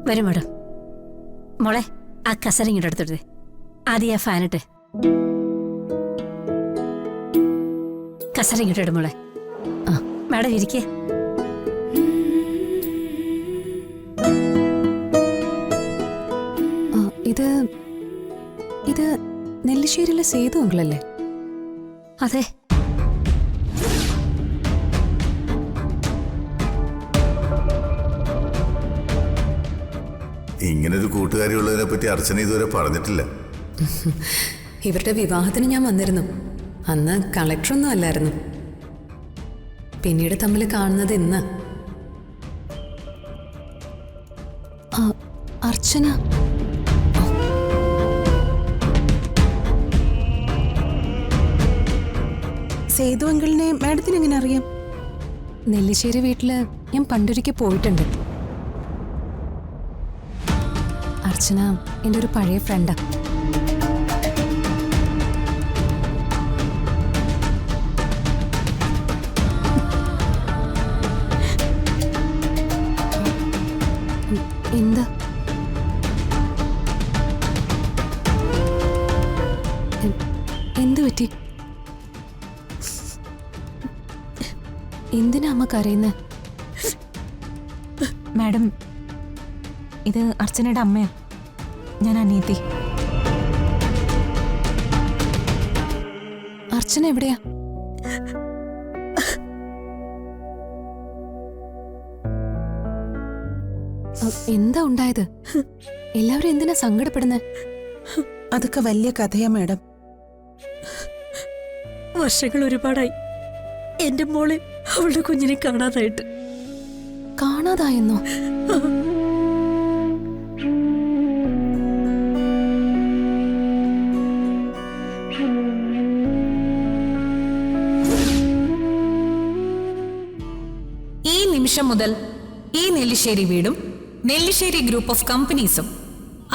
വരും മാഡം. മോളെ ആ കസര ഇങ്ങോട്ട് എടുത്തിട്ട് ആദ്യം ആ ഫാനിട്ട് കസര ഇങ്ങോട്ട് ഇടും മോളെ. ആ മാഡം ഇരിക്കേ. ഇത് നെല്ലിശ്ശേരിയിലെ സേതു അങ്കിളല്ലേ? അതെ. ഇങ്ങനൊരു കൂട്ടുകാരി ഉള്ളതിനെ പറ്റി അർച്ചന ഇതുവരെ പറഞ്ഞിട്ടില്ല. ഇവരുടെ വിവാഹത്തിന് ഞാൻ വന്നിരുന്നു. അന്ന് കളക്ടറൊന്നും അല്ലായിരുന്നു. പിന്നീട് തമ്മിൽ കാണുന്നത് ഇന്ന്. അർച്ചന സേതു അങ്കിളിനെ മാഡത്തിന് എങ്ങനെ അറിയാം? നെല്ലിശ്ശേരി വീട്ടില് ഞാൻ പണ്ടൊരിക്കൽ പോയിട്ടുണ്ട്. അർച്ചന എൻ്റെ ഒരു പഴയ ഫ്രണ്ടാ. എന്താ എന്തു പറ്റി? എന്തിനാ അമ്മ കരയുന്നേ? മാഡം, ഇത് അർച്ചനയുടെ അമ്മയാ. ഞാൻ അനിയത്തി. അർച്ചന എവിടെയാ? എന്താ ഉണ്ടായത്? എല്ലാവരും എന്തിനാ സങ്കടപ്പെടുന്നേ? അതൊക്കെ വലിയ കഥയാ മാഡം. വർഷങ്ങൾ ഒരുപാടായി എന്റെ മോളെ അവളുടെ കുഞ്ഞിനെ കാണാതായിട്ട്. കാണാതായെന്നോ? ഈ നിമിഷം മുതൽ ഈ നെല്ലിശ്ശേരി വീടും നെല്ലിശ്ശേരി ഗ്രൂപ്പ് ഓഫ് കമ്പനീസും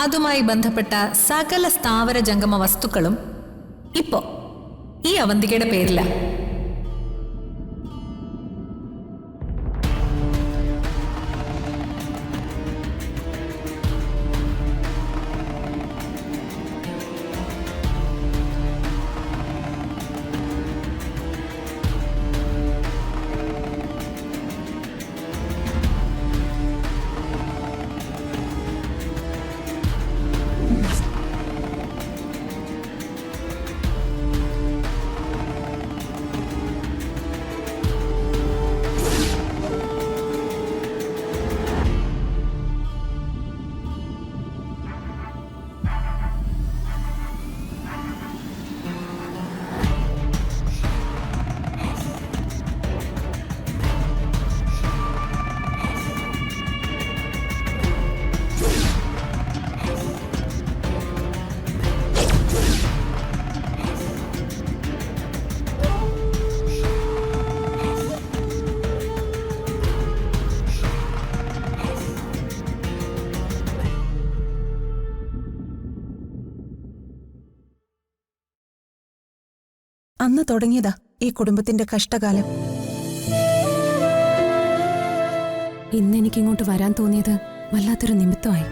അതുമായി ബന്ധപ്പെട്ട സകല സ്ഥാവര ജംഗമ വസ്തുക്കളും ഇപ്പോ ഈ അവന്തികയുടെ പേരില. അന്ന് തുടങ്ങിയതാ ഈ കുടുംബത്തിന്റെ കഷ്ടകാലം. ഇന്ന് എനിക്കിങ്ങോട്ട് വരാൻ തോന്നിയത് വല്ലാത്തൊരു നിമിത്തമായി.